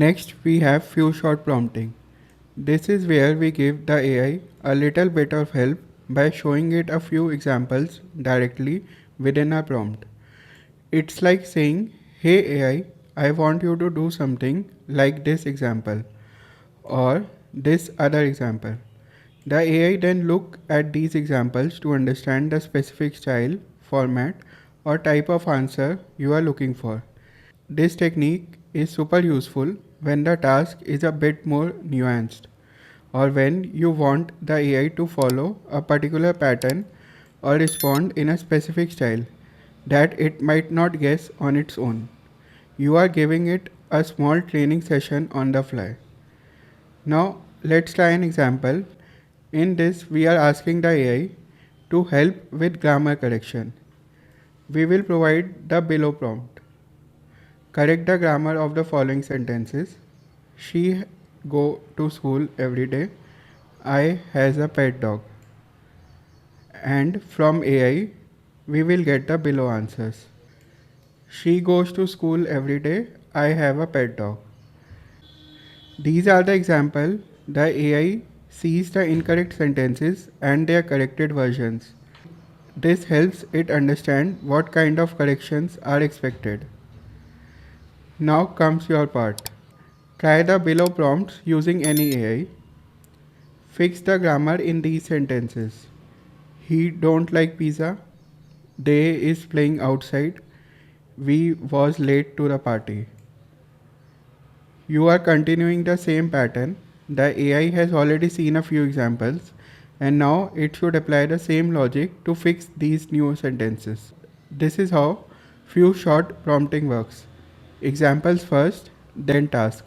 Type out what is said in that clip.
Next, we have few shot prompting. This is where we give the AI a little bit of help by showing it a few examples directly within our prompt. It's like saying, "Hey AI, I want you to do something like this example or this other example." The AI then look at these examples to understand the specific style, format, or type of answer you are looking for. This technique is super useful when the task is a bit more nuanced or when you want the AI to follow a particular pattern or respond in a specific style that it might not guess on its own. You are giving it a small training session on the fly. Now let's try an example. In this, we are asking the AI to help with grammar correction. We will provide the below prompt. Correct the grammar of the following sentences. She go to school every day. I has a pet dog. And from AI, we will get the below answers. She goes to school every day. I have a pet dog. These are the example. The AI sees the incorrect sentences and their corrected versions. This helps it understand what kind of corrections are expected. Now comes your part. Try the below prompts using any AI. Fix the grammar in these sentences. He don't like pizza. They is playing outside. We was late to the party. You are continuing the same pattern. The AI has already seen a few examples and now it should apply the same logic to fix these new sentences. This is how few shot prompting works. Examples first, then task.